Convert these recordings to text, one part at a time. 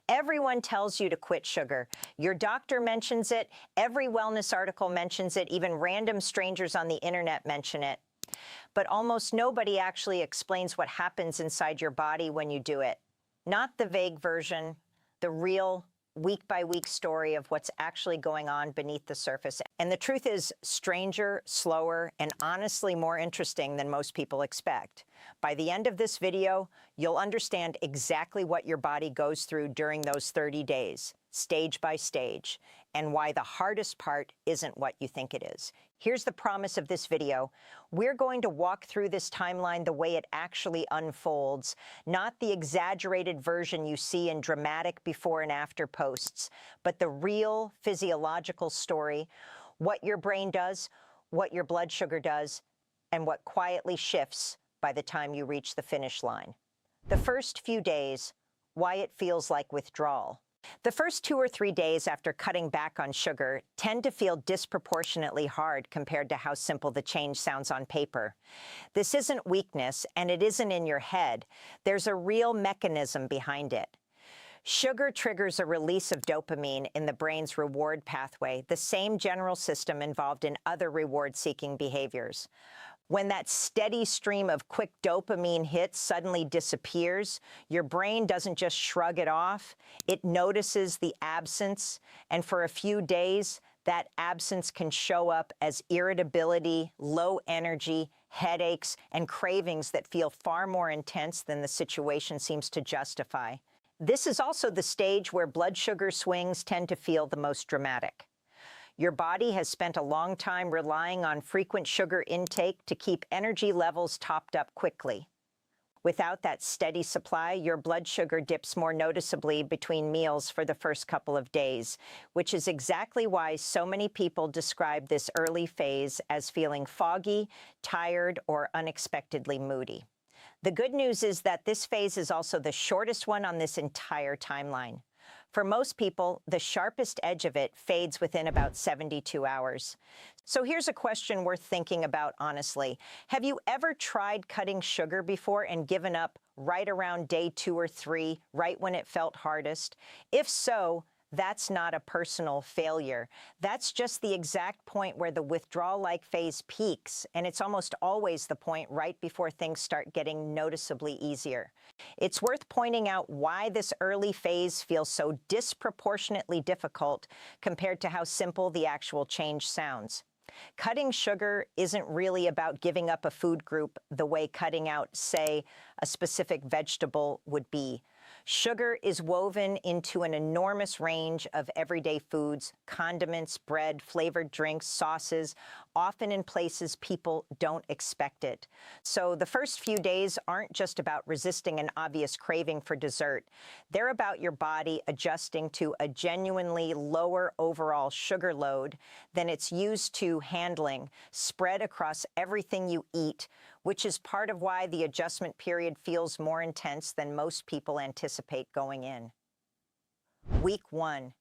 Everyone tells you to quit sugar. Your doctor mentions it, every wellness article mentions it, even random strangers on the internet mention it. But almost nobody actually explains what happens inside your body when you do it. Not the vague version, the real week-by-week story of what's actually going on beneath the surface. And the truth is stranger, slower, and honestly more interesting than most people expect. By the end of this video, you'll understand exactly what your body goes through during those 30 days, stage by stage, and why the hardest part isn't what you think it is. Here's the promise of this video. We're going to walk through this timeline the way it actually unfolds, not the exaggerated version you see in dramatic before and after posts, but the real physiological story, what your brain does, what your blood sugar does, and what quietly shifts by the time you reach the finish line. The first few days, why it feels like withdrawal. The first 2 or 3 days after cutting back on sugar tend to feel disproportionately hard compared to how simple the change sounds on paper. This isn't weakness, and it isn't in your head. There's a real mechanism behind it. Sugar triggers a release of dopamine in the brain's reward pathway, the same general system involved in other reward-seeking behaviors. When that steady stream of quick dopamine hits suddenly disappears, your brain doesn't just shrug it off, it notices the absence, and for a few days, that absence can show up as irritability, low energy, headaches, and cravings that feel far more intense than the situation seems to justify. This is also the stage where blood sugar swings tend to feel the most dramatic. Your body has spent a long time relying on frequent sugar intake to keep energy levels topped up quickly. Without that steady supply, your blood sugar dips more noticeably between meals for the first couple of days, which is exactly why so many people describe this early phase as feeling foggy, tired, or unexpectedly moody. The good news is that this phase is also the shortest one on this entire timeline. For most people, the sharpest edge of it fades within about 72 hours. So here's a question worth thinking about honestly. Have you ever tried cutting sugar before and given up right around day 2 or 3, right when it felt hardest? If so, that's not a personal failure. That's just the exact point where the withdrawal-like phase peaks, and it's almost always the point right before things start getting noticeably easier. It's worth pointing out why this early phase feels so disproportionately difficult compared to how simple the actual change sounds. Cutting sugar isn't really about giving up a food group the way cutting out, say, a specific vegetable would be. Sugar is woven into an enormous range of everyday foods, condiments, bread, flavored drinks, sauces, often in places people don't expect it. So the first few days aren't just about resisting an obvious craving for dessert. They're about your body adjusting to a genuinely lower overall sugar load than it's used to handling, spread across everything you eat, which is part of why the adjustment period feels more intense than most people anticipate going in. Week 1,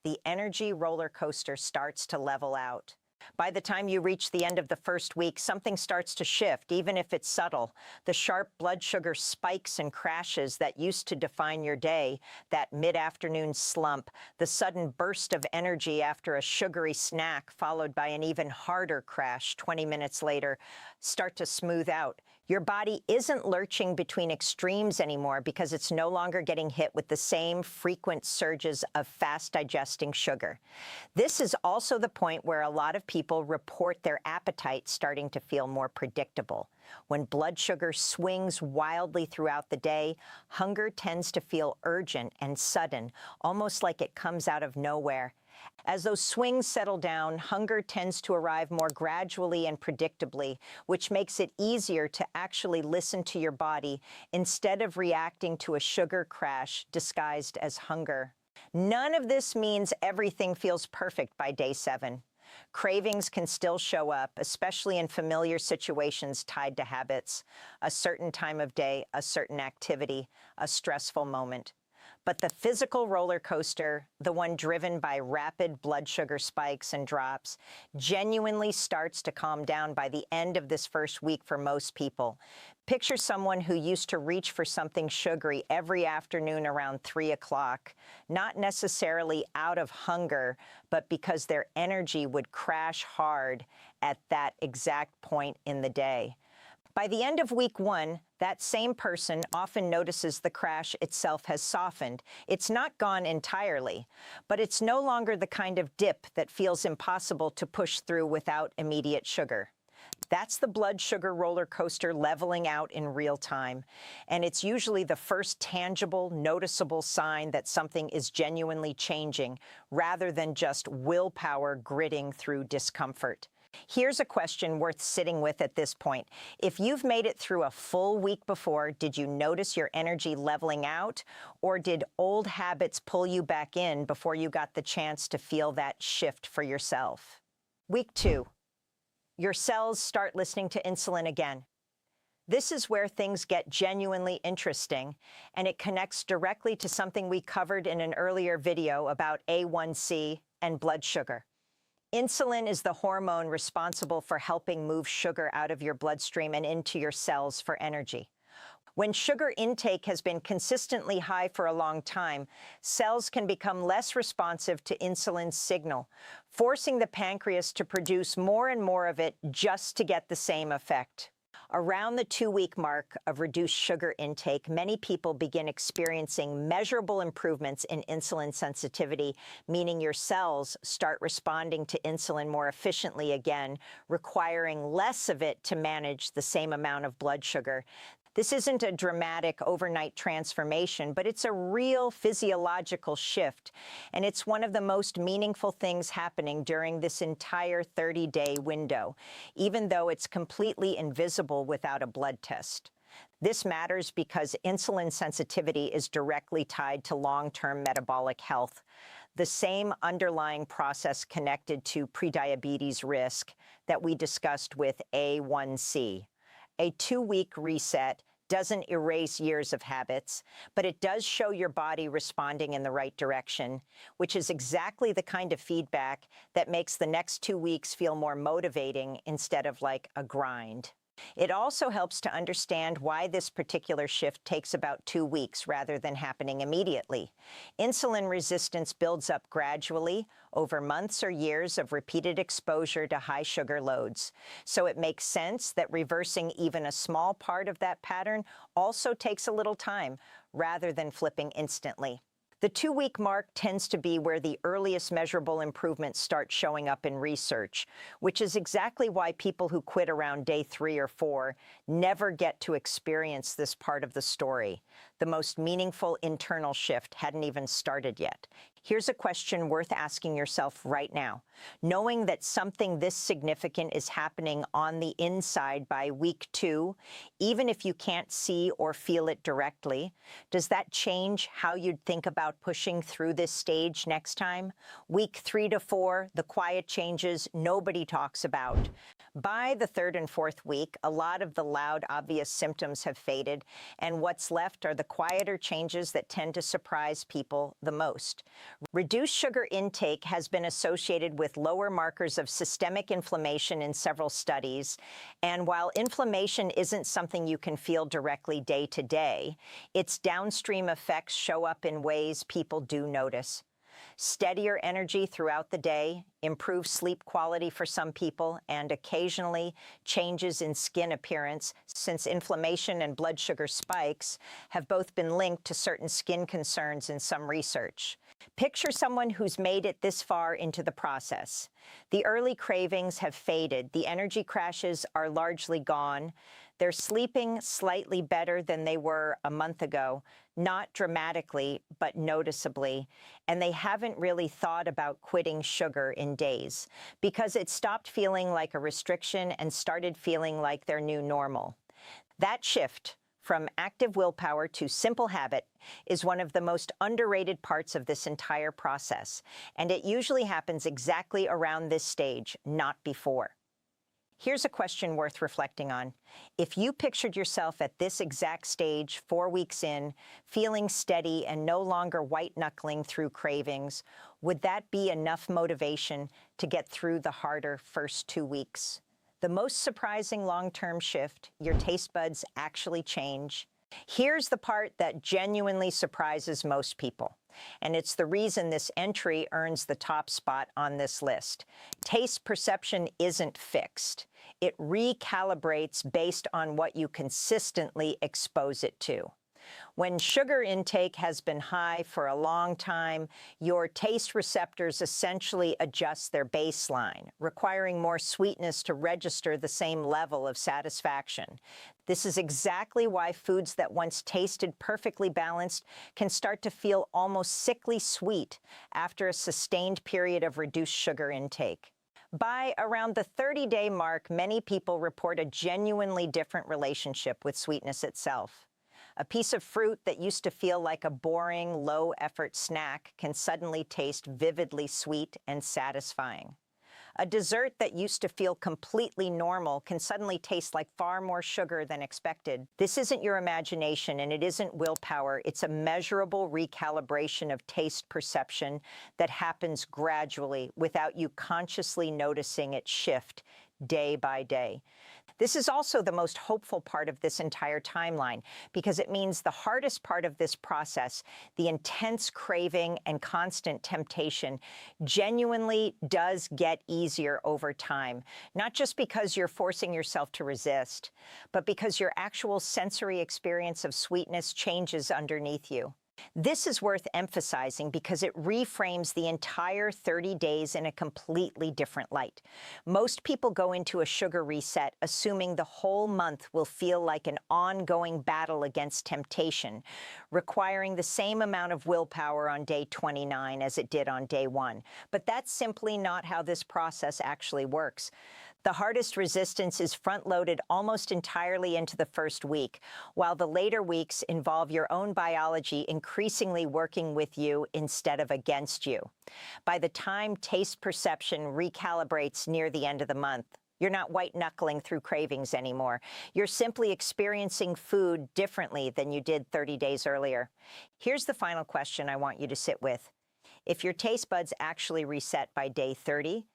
the energy roller coaster starts to level out. By the time you reach the end of the first week, something starts to shift, even if it's subtle. The sharp blood sugar spikes and crashes that used to define your day, that mid-afternoon slump, the sudden burst of energy after a sugary snack followed by an even harder crash 20 minutes later, start to smooth out. Your body isn't lurching between extremes anymore because it's no longer getting hit with the same frequent surges of fast-digesting sugar. This is also the point where a lot of people report their appetite starting to feel more predictable. When blood sugar swings wildly throughout the day, hunger tends to feel urgent and sudden, almost like it comes out of nowhere. As those swings settle down, hunger tends to arrive more gradually and predictably, which makes it easier to actually listen to your body instead of reacting to a sugar crash disguised as hunger. None of this means everything feels perfect by day 7. Cravings can still show up, especially in familiar situations tied to habits, a certain time of day, a certain activity, a stressful moment. But the physical roller coaster, the one driven by rapid blood sugar spikes and drops, genuinely starts to calm down by the end of this first week for most people. Picture someone who used to reach for something sugary every afternoon around 3 o'clock, not necessarily out of hunger, but because their energy would crash hard at that exact point in the day. By the end of week 1, that same person often notices the crash itself has softened. It's not gone entirely, but it's no longer the kind of dip that feels impossible to push through without immediate sugar. That's the blood sugar roller coaster leveling out in real time, and it's usually the first tangible, noticeable sign that something is genuinely changing, rather than just willpower gritting through discomfort. Here's a question worth sitting with at this point. If you've made it through a full week before, did you notice your energy leveling out, or did old habits pull you back in before you got the chance to feel that shift for yourself? Week 2. Your cells start listening to insulin again. This is where things get genuinely interesting, and it connects directly to something we covered in an earlier video about A1C and blood sugar. Insulin is the hormone responsible for helping move sugar out of your bloodstream and into your cells for energy. When sugar intake has been consistently high for a long time, cells can become less responsive to insulin's signal, forcing the pancreas to produce more and more of it just to get the same effect. Around the 2-week mark of reduced sugar intake, many people begin experiencing measurable improvements in insulin sensitivity, meaning your cells start responding to insulin more efficiently again, requiring less of it to manage the same amount of blood sugar. This isn't a dramatic overnight transformation, but it's a real physiological shift, and it's one of the most meaningful things happening during this entire 30-day window, even though it's completely invisible without a blood test. This matters because insulin sensitivity is directly tied to long-term metabolic health, the same underlying process connected to prediabetes risk that we discussed with A1C. A 2-week reset doesn't erase years of habits, but it does show your body responding in the right direction, which is exactly the kind of feedback that makes the next 2 weeks feel more motivating instead of like a grind. It also helps to understand why this particular shift takes about 2 weeks rather than happening immediately. Insulin resistance builds up gradually over months or years of repeated exposure to high sugar loads. So it makes sense that reversing even a small part of that pattern also takes a little time rather than flipping instantly. The 2-week mark tends to be where the earliest measurable improvements start showing up in research, which is exactly why people who quit around day 3 or 4 never get to experience this part of the story. The most meaningful internal shift hadn't even started yet. Here's a question worth asking yourself right now. Knowing that something this significant is happening on the inside by week 2, even if you can't see or feel it directly, does that change how you'd think about pushing through this stage next time? Week 3 to 4, the quiet changes nobody talks about. By the 3rd and 4th week, a lot of the loud, obvious symptoms have faded, and what's left are the quieter changes that tend to surprise people the most. Reduced sugar intake has been associated with lower markers of systemic inflammation in several studies, and while inflammation isn't something you can feel directly day to day, its downstream effects show up in ways people do notice. Steadier energy throughout the day, improved sleep quality for some people, and occasionally changes in skin appearance, since inflammation and blood sugar spikes have both been linked to certain skin concerns in some research. Picture someone who's made it this far into the process. The early cravings have faded, the energy crashes are largely gone, they're sleeping slightly better than they were a month ago, not dramatically, but noticeably, and they haven't really thought about quitting sugar in days, because it stopped feeling like a restriction and started feeling like their new normal. That shift from active willpower to simple habit is one of the most underrated parts of this entire process, and it usually happens exactly around this stage, not before. Here's a question worth reflecting on. If you pictured yourself at this exact stage 4 weeks in, feeling steady and no longer white-knuckling through cravings, would that be enough motivation to get through the harder first 2 weeks? The most surprising long-term shift, your taste buds actually change. Here's the part that genuinely surprises most people, and it's the reason this entry earns the top spot on this list. Taste perception isn't fixed. It recalibrates based on what you consistently expose it to. When sugar intake has been high for a long time, your taste receptors essentially adjust their baseline, requiring more sweetness to register the same level of satisfaction. This is exactly why foods that once tasted perfectly balanced can start to feel almost sickly sweet after a sustained period of reduced sugar intake. By around the 30-day mark, many people report a genuinely different relationship with sweetness itself. A piece of fruit that used to feel like a boring, low-effort snack can suddenly taste vividly sweet and satisfying. A dessert that used to feel completely normal can suddenly taste like far more sugar than expected. This isn't your imagination, and it isn't willpower. It's a measurable recalibration of taste perception that happens gradually without you consciously noticing it shift day by day. This is also the most hopeful part of this entire timeline, because it means the hardest part of this process, the intense craving and constant temptation, genuinely does get easier over time, not just because you're forcing yourself to resist, but because your actual sensory experience of sweetness changes underneath you. This is worth emphasizing because it reframes the entire 30 days in a completely different light. Most people go into a sugar reset assuming the whole month will feel like an ongoing battle against temptation, requiring the same amount of willpower on day 29 as it did on day 1. But that's simply not how this process actually works. The hardest resistance is front-loaded almost entirely into the first week, while the later weeks involve your own biology increasingly working with you instead of against you. By the time taste perception recalibrates near the end of the month, you're not white-knuckling through cravings anymore. You're simply experiencing food differently than you did 30 days earlier. Here's the final question I want you to sit with. If your taste buds actually reset by day 30,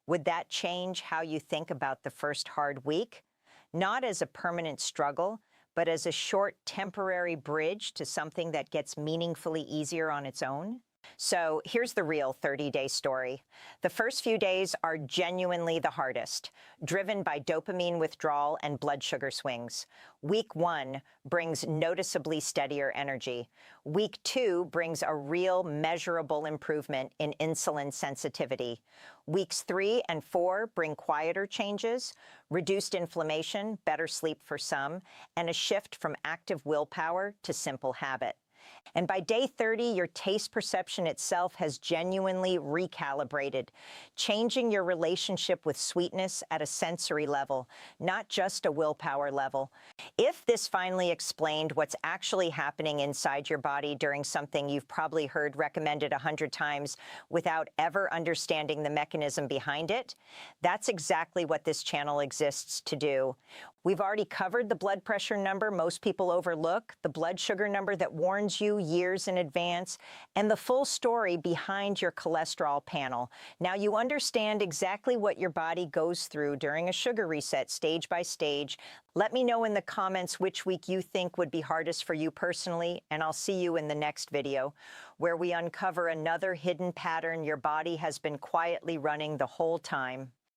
would that change how you think about the first hard week? Not as a permanent struggle, but as a short, temporary bridge to something that gets meaningfully easier on its own? So here's the real 30-day story. The first few days are genuinely the hardest, driven by dopamine withdrawal and blood sugar swings. Week 1 brings noticeably steadier energy. Week 2 brings a real measurable improvement in insulin sensitivity. Weeks 3 and 4 bring quieter changes, reduced inflammation, better sleep for some, and a shift from active willpower to simple habit. And by day 30, your taste perception itself has genuinely recalibrated, changing your relationship with sweetness at a sensory level, not just a willpower level. If this finally explained what's actually happening inside your body during something you've probably heard recommended 100 times without ever understanding the mechanism behind it, that's exactly what this channel exists to do. We've already covered the blood pressure number most people overlook, the blood sugar number that warns you years in advance, and the full story behind your cholesterol panel. Now you understand exactly what your body goes through during a sugar reset, stage by stage. Let me know in the comments which week you think would be hardest for you personally, and I'll see you in the next video, where we uncover another hidden pattern your body has been quietly running the whole time.